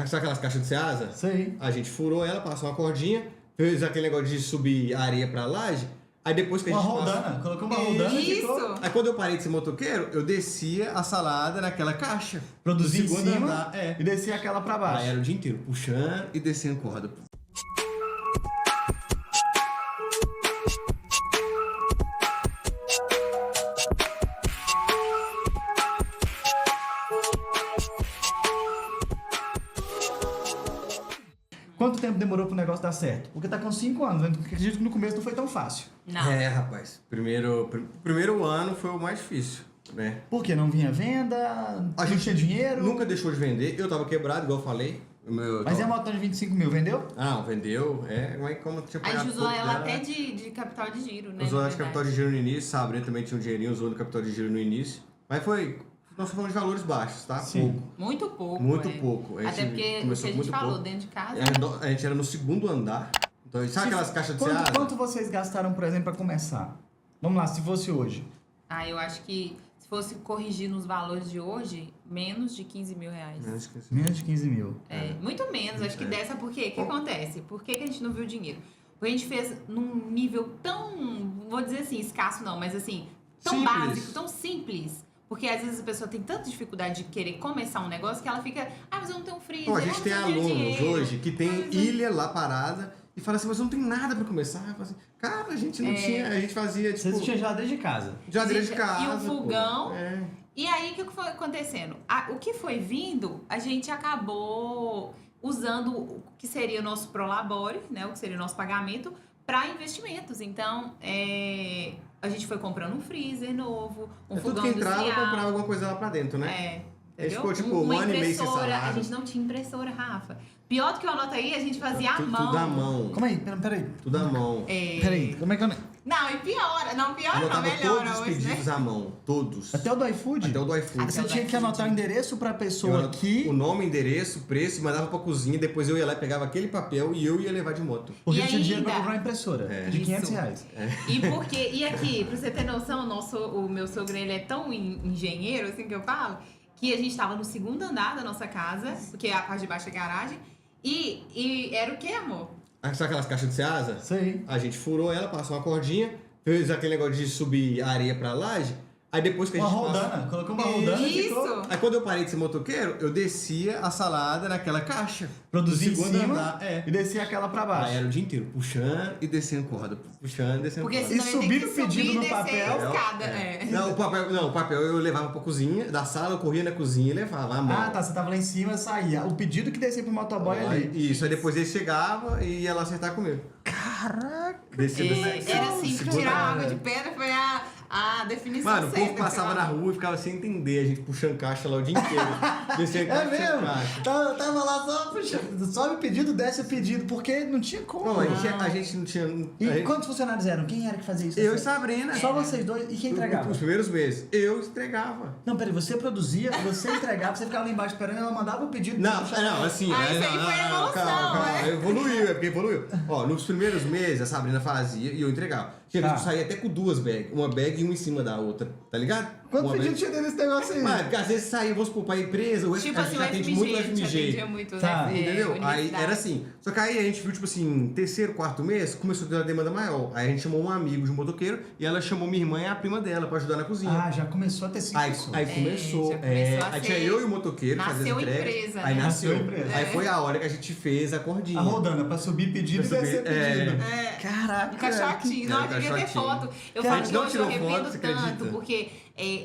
Sabe aquelas caixas de Ceasa? Sei. A gente furou ela, passou uma cordinha, fez aquele negócio de subir areia pra laje. Aí depois que a Uma gente roldana, colocou uma roldana e ficou... Isso! Aí quando eu parei de ser motoqueiro, eu descia a salada naquela caixa. Produzia em No segundo cima andar, e descia aquela pra baixo. Aí era o dia inteiro, puxando e descendo corda. Quanto tempo demorou pro negócio dar certo? Porque tá com 5 anos, né? Acredito que no começo não foi tão fácil. Não. É, rapaz. Primeiro ano foi o mais difícil, né? Por quê? Não vinha venda? A Não gente tinha dinheiro? Nunca deixou de vender. Eu tava quebrado, igual eu falei. Mas é a moto de 25 mil, vendeu? Ah, vendeu. Mas como tinha A pagado gente usou pouco ela dela, até de capital de giro, né? usou na ela de capital verdade. de giro no início, Sabrina também tinha um dinheirinho, usou no capital de giro no início. Mas foi... Nós falamos de valores baixos, tá? Sim. Pouco. Muito pouco. Muito é. pouco. A gente Até porque o que a começou gente muito falou pouco. dentro de casa. A gente era no segundo andar. Então, sabe aquelas caixas de Ceasa? Quanto vocês gastaram, por exemplo, pra começar? Vamos lá, se fosse hoje. Eu acho que se fosse corrigir nos valores de hoje, menos de 15 mil reais. Menos de 15 mil. Muito menos, acho que dessa, por quê? O que acontece? Por que a gente não viu dinheiro? Porque a gente fez num nível tão, vou dizer assim, escasso não, mas assim, tão Simples. básico, tão simples. Porque às vezes a pessoa tem tanta dificuldade de querer começar um negócio que ela fica, mas eu não tenho um freezer, A gente tem eu não tenho alunos dinheiro. hoje que tem Mas eu- ilha lá parada e fala assim, mas eu não tenho nada pra começar. Eu falo assim, cara, a gente não tinha, a gente fazia tipo... Vocês tinham geladeira de casa. Geladeira de casa. E o fogão. pô. É. E aí, o que foi acontecendo? O que foi vindo, a gente acabou usando o que seria o nosso prolabore, né? O que seria o nosso pagamento, para investimentos. Então, a gente foi comprando um freezer novo, um fogão Tudo que entrava, eu industrial. comprava alguma coisa lá pra dentro, né? Entendeu? ficou, tipo, Uma um ano e meio sem impressora. salário. A gente não tinha impressora, Rafa. Pior do que o Anota Aí, a gente fazia à mão. Tudo à mão. Como aí? Peraí. Tudo à mão. Peraí, como é que eu... Não, e piora. Não, piora não, Anotava melhora todos os hoje, né? pedidos à mão. Todos. Até o do iFood? Até o do iFood. Você Até o do tinha que iFood. anotar o endereço pra pessoa Eu aqui, O nome, endereço, preço, mandava pra cozinha, depois eu ia lá e pegava aquele papel e eu ia levar de moto. porque E eu tinha dinheiro pra ainda- comprar uma impressora de Isso. 500 reais. E aqui, pra você ter noção, o meu sogro, ele é tão engenheiro, assim que eu falo, que a gente tava no segundo andar da nossa casa, porque a parte de baixo é garagem, e era o quê, amor? Sabe aquelas caixas de Ceasa? Sei. A gente furou ela, passou uma cordinha, fez aquele negócio de subir areia pra laje. Aí depois que a Uma gente roldana, colocou uma roldana e ficou... Isso! Aí quando eu parei de ser motoqueiro, eu descia a salada naquela caixa. Produzia em No segundo cima andar, e descia aquela pra baixo. Aí era o dia inteiro, puxando e descendo corda. Puxando e descendo Porque corda. senão E eu ia ter subir que o pedido subir no e descer papel. a escada. Não, o papel eu levava pra cozinha, da sala eu corria na cozinha e levava a mão. Ah, tá. Você tava lá em cima, saía. O pedido que descia pro motoboy ali. Isso, aí depois ele chegava e ia lá acertar comigo. Caraca! Descia do Era assim, segunda- tirar água de pedra foi a definição Mano, o certa. povo passava na rua e ficava sem entender, a gente puxando caixa lá o dia inteiro. Descia É caixa, mesmo? caixa. Tava lá só puxando. Sobe o pedido, desce o pedido. Porque não tinha como. Não, a gente não tinha... E a gente- quantos funcionários eram? Quem era que fazia isso? Eu e Sabrina. Só vocês dois? E quem entregava? Os primeiros meses. Eu entregava. Não, peraí. Você produzia, você entregava, você ficava lá embaixo esperando, ela mandava o pedido. Não, você puxava. assim... Ah, isso aí não, foi evolução, calma, né? evoluiu, é porque evoluiu. Ó, nos primeiros meses a Sabrina fazia e eu entregava. Tinha vezes Tá. que eu saía até com duas bags. Uma bag e uma em cima da outra, tá ligado? Quanto Uma pedido bag- tinha dele esse negócio aí? Mano, porque às vezes saía, vamos supor, pra empresa, o Tipo a assim, gente o atende FMG, muito a gente FMG. atendia muito, Tá, né? Entendeu? Aí Universidade. era assim. Só que aí a gente viu, tipo assim, terceiro, quarto mês, começou a ter uma demanda maior. Aí a gente chamou um amigo de um motoqueiro e ela chamou minha irmã e a prima dela pra ajudar na cozinha. Ah, já começou a ter cinco Aí pessoas. começou. já começou a Aí tinha ser- eu e o motoqueiro nasceu fazendo as entregas. empresa, Aí né? nasceu. Nasceu empresa. Aí foi a hora que a gente fez a cordinha. A rodana, pra subir pedido e Pra subir, descer pedido. Caraca. Um caixotinho, não, É, devia ter caixotinho. foto. Eu Que a falo gente que não hoje eu tirou foto, arrependo você tanto, acredita? porque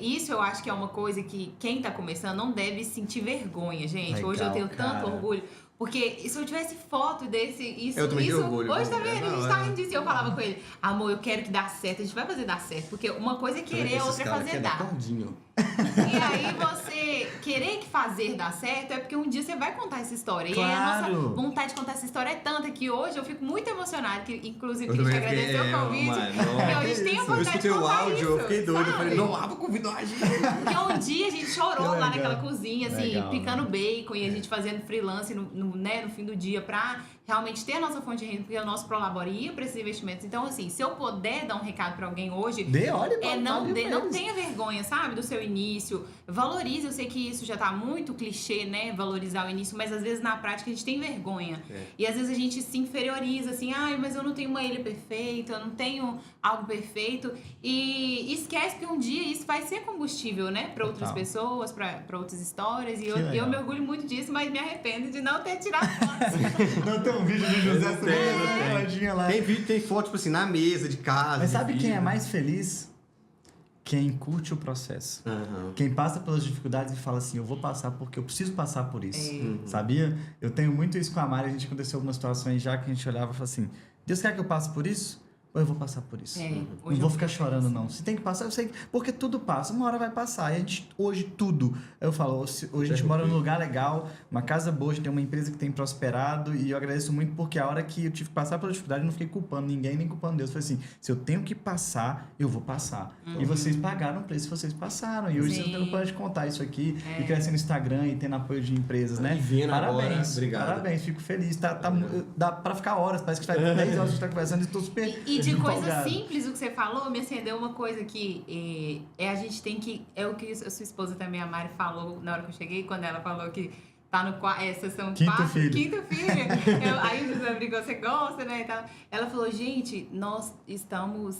isso eu acho que é uma coisa que quem tá começando não deve sentir vergonha, gente. Legal, Hoje eu tenho cara. tanto orgulho. Porque se eu tivesse foto desse, isso, Eu também tenho isso orgulho, hoje tá é vendo? A gente da tá hora. rindo disso. E eu falava com ele, amor, eu quero que dá certo, a gente vai fazer dar certo. Porque uma coisa é querer, a outra é fazer dar. Cordinha. E aí você querer que fazer dar certo é porque um dia você vai contar essa história. E aí a nossa Claro. vontade de contar essa história é tanta que hoje eu fico muito emocionada, que inclusive Eu queria te também fiquei, agradecer o convite. Porque a gente tem a Eu vontade escutei de o contar áudio, isso, eu fiquei doido. Eu sabe? falei, não, vou convidar a gente. Porque um dia a gente chorou Que lá legal. naquela cozinha, assim, Legal, picando bacon e a gente fazendo freelance no fim do dia pra realmente ter a nossa fonte de renda, porque o nosso Prolabore ia pra esses investimentos. Então, assim, se eu puder dar um recado pra alguém hoje, Olha, não tenha vergonha, sabe, do seu início. valorize. Eu sei que isso já tá muito clichê, né? Valorizar o início, mas às vezes na prática a gente tem vergonha. E às vezes a gente se inferioriza, assim, ai, mas eu não tenho uma ilha perfeita, eu não tenho algo perfeito. E esquece que um dia isso vai ser combustível, né? Pra outras pessoas, pra outras histórias. E eu me orgulho muito disso, mas me arrependo de não ter tirado fotos. Não tem um vídeo do José tem. lá. Tem vídeo, tem foto, tipo assim, na mesa de casa. Mas sabe quem é vídeo. mais feliz? Quem curte o processo. Uhum. Quem passa pelas dificuldades e fala assim, eu vou passar porque eu preciso passar por isso. Uhum. Sabia? Eu tenho muito isso com a Mari. A gente aconteceu algumas situações já que a gente olhava e falava assim, Deus quer que eu passe por isso? Ou eu vou passar por isso? Não vou ficar chorando, não. Se tem que passar, eu sei que... Porque tudo passa, uma hora vai passar. E a gente, hoje, tudo... Eu falo, hoje a gente mora num lugar legal, uma casa boa, a gente tem uma empresa que tem prosperado, e eu agradeço muito porque a hora que eu tive que passar pela dificuldade, eu não fiquei culpando ninguém, nem culpando Deus. Foi assim, se eu tenho que passar, eu vou passar. E vocês pagaram o preço, vocês passaram. E hoje vocês não podem contar isso aqui, e crescer no Instagram, e tendo apoio de empresas, né? E vendo parabéns, agora, obrigado. Parabéns, fico feliz. Dá pra ficar horas, parece que faz 10 horas que a gente tá conversando e tô super... E de coisa empolgado. simples, o que você falou, me acendeu uma coisa que a gente tem que... É o que a sua esposa também, a Mari, falou na hora que eu cheguei, quando ela falou que tá no sessão Quinto 4, filho. quinto filho. Aí o José brincou, você gosta, né? E tal. Ela falou, gente, nós estamos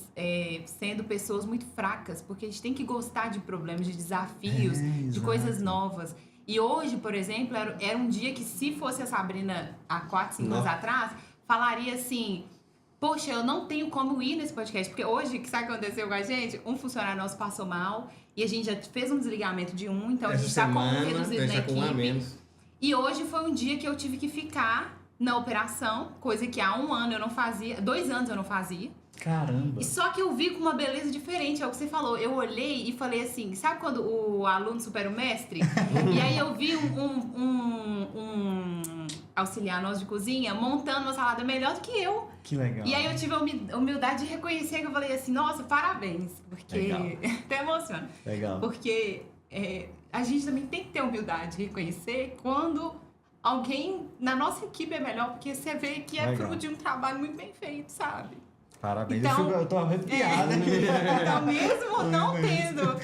sendo pessoas muito fracas, porque a gente tem que gostar de problemas, de desafios, de exato. coisas novas. E hoje, por exemplo, era um dia que, se fosse a Sabrina há 4, 5 anos atrás, falaria assim... Poxa, eu não tenho como ir nesse podcast, porque hoje, que sabe o que aconteceu com a gente? Um funcionário nosso passou mal e a gente já fez um desligamento de um, então a gente tá com um reduzido na equipe. E hoje foi um dia que eu tive que ficar na operação, coisa que há 1 ano eu não fazia, 2 anos eu não fazia. Caramba! E só que eu vi com uma beleza diferente, é o que você falou. Eu olhei e falei assim, sabe quando o aluno supera o mestre? E aí eu vi um auxiliar nosso de cozinha montando uma salada melhor do que eu. Que legal. E aí eu tive a humildade de reconhecer que eu falei assim, nossa, parabéns. Porque Legal. até emociona. Legal. Porque a gente também tem que ter humildade de reconhecer quando alguém na nossa equipe é melhor, porque você vê que é Legal. fruto de um trabalho muito bem feito, sabe? Parabéns. Então, eu tô arrepiado. Então, mesmo não tendo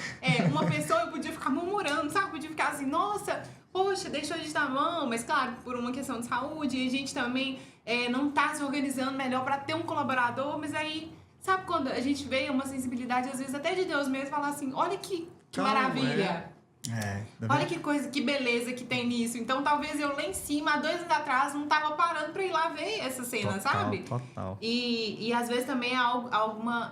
uma pessoa, eu podia ficar murmurando, sabe? Podia ficar assim, nossa, poxa, deixou a gente na mão. Mas, claro, por uma questão de saúde, a gente também não tá se organizando melhor para ter um colaborador. Mas aí, sabe quando a gente vê uma sensibilidade, às vezes até de Deus mesmo, falar assim, olha que maravilha. Olha que coisa, que beleza que tem nisso. Então, talvez eu lá em cima, há 2 anos atrás, não tava parando pra ir lá ver essa cena, sabe? Total. E às vezes também há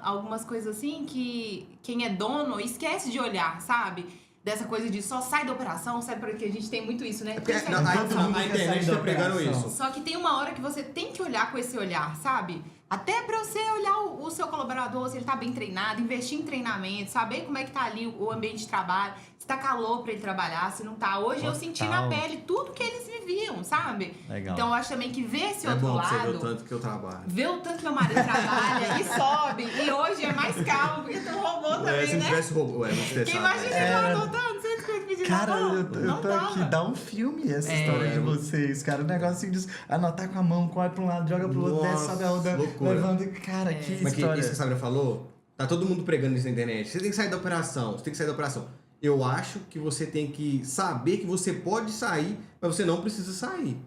algumas coisas assim que quem é dono esquece de olhar, sabe? Dessa coisa de só sai da operação, sabe? Porque a gente tem muito isso, né? A internet tá pregando isso. Só que tem uma hora que você tem que olhar com esse olhar, sabe? Até pra você olhar o seu colaborador, se ele tá bem treinado, investir em treinamento, saber como é que tá ali o ambiente de trabalho, se tá calor pra ele trabalhar, se não tá. Hoje eu senti na pele tudo que eles viviam, sabe? Legal. Então eu acho também que ver esse outro bom lado... você ver o tanto que eu trabalho. Ver o tanto que meu marido trabalha e sobe, e hoje é mais calmo, porque tem um robô também, Se não né? tivesse robô, muito Quem estressado. imagina você tá anotando, você escreve pedindo Cara, robô? eu Não tô dava. aqui, dá um filme essa história de vocês, cara. O negócio assim de anotar com a mão, corre pra um lado, joga pro outro, desce, sobe a onda, loucura. levando. Cara, que Mas história. isso que a Sabrina falou, tá todo mundo pregando isso na internet. Você tem que sair da operação, você tem que sair da operação. Eu acho que você tem que saber que você pode sair, mas você não precisa sair.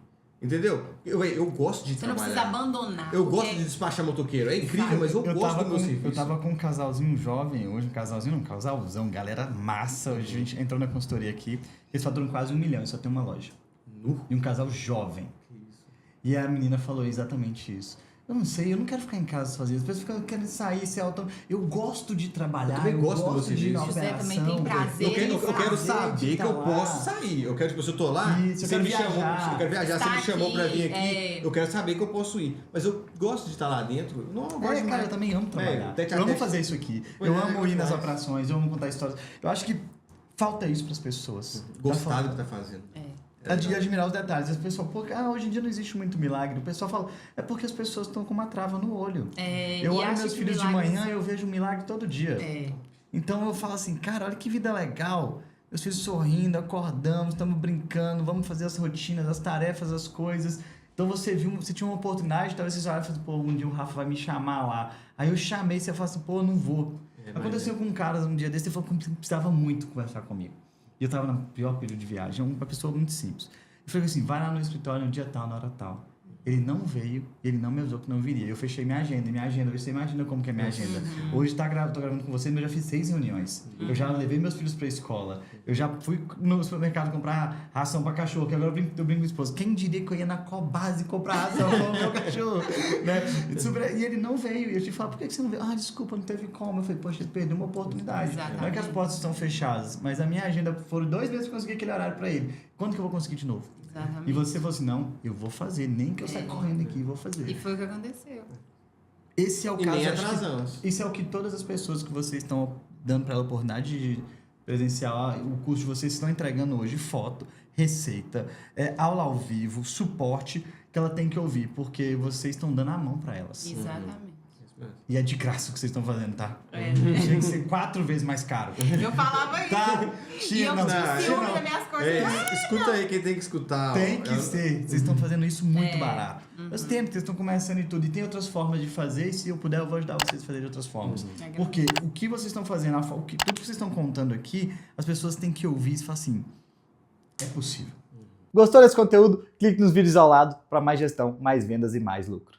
Entendeu? Eu gosto de Você não trabalhar. precisa abandonar. Eu porque- gosto de despachar motoqueiro. É incrível, mas eu gosto do meu serviço. Eu tava com um casalzinho jovem, hoje um casalzinho, não, um casalzão, galera massa. Hoje a gente entrou na consultoria aqui, eles faturam quase 1 milhão, só tem uma loja. E um casal jovem. E a menina falou exatamente isso. Eu não sei, eu não quero ficar em casa sozinho. As pessoas ficam querendo sair, ser autônomo. Eu gosto de trabalhar, Eu também gosto do meu de ir na serviço. José também tem operação. prazer. Eu quero prazer saber de que eu tá lá. posso sair. Eu quero, tipo, se eu tô lá, Isso, eu se ele me quero chamou, viajar. eu quero viajar, se Estar ele me chamou pra vir aqui, aqui, eu quero saber que eu posso ir. Mas eu gosto de estar lá dentro. Não, eu gosto demais. Cara, eu também amo trabalhar. tete a Eu amo tete. fazer isso aqui. Pois Eu é, amo ir nas demais. operações, eu amo contar histórias. Eu acho que falta isso pras pessoas. Gostar do que tá fazendo. De admirar os detalhes. As pessoas, pô, hoje em dia não existe muito milagre. O pessoal fala, é porque as pessoas estão com uma trava no olho. Eu e olho acho meus que filhos de milagres- manhã e eu vejo um milagre todo dia. É. Então eu falo assim, cara, olha que vida legal. Meus filhos sorrindo, acordamos, estamos brincando, vamos fazer as rotinas, as tarefas, as coisas. Então você tinha uma oportunidade, talvez você olha e fala, pô, um dia o Rafa vai me chamar lá. Aí eu chamei, você fala assim, pô, eu não vou. Aconteceu com um cara um dia desse, ele falou que precisava muito conversar comigo. E eu tava no pior período de viagem, uma pessoa muito simples. Eu falei assim, vai lá no escritório no dia tal, na hora tal. Ele não veio, ele não me avisou que não viria. Eu fechei minha agenda, você imagina como que é minha agenda. Hoje tô gravando com você, mas eu já fiz 6 reuniões. Eu já levei meus filhos pra escola. Eu já fui no supermercado comprar ração pra cachorro, que agora eu brinco com o esposo. Quem diria que eu ia na Cobase comprar ração pro meu cachorro? Né? E ele não veio. E eu te falo, por que você não veio? Ah, desculpa, não teve como. Eu falei, poxa, ele perdeu uma oportunidade. Exatamente. Não é que as portas estão fechadas, mas a minha agenda foram 2 vezes que eu consegui aquele horário pra ele. Quando que eu vou conseguir de novo? Exatamente. E você falou assim, não, eu vou fazer, nem que eu saia correndo aqui, vou fazer. E foi o que aconteceu. Esse é o E caso, nem acho que atrasamos. isso é o que todas as pessoas que vocês estão dando para ela a oportunidade de presenciar o curso de vocês estão entregando hoje, foto, receita, aula ao vivo, suporte, que ela tem que ouvir, porque vocês estão dando a mão para elas. Exatamente. E é de graça o que vocês estão fazendo, tá? É. Tinha que ser 4 vezes mais caro. Eu falava isso. Tá? E eu tinha ciúme não. das minhas coisas. Escuta aí quem tem que escutar. Tem que ser. Vocês estão fazendo isso muito barato. Uhum. Mas tem, porque vocês estão começando e tudo. E tem outras formas de fazer. E se eu puder, eu vou ajudar vocês a fazer de outras formas. Porque o que vocês estão fazendo, tudo que vocês estão contando aqui, as pessoas têm que ouvir e falar assim, é possível. Gostou desse conteúdo? Clique nos vídeos ao lado para mais gestão, mais vendas e mais lucro.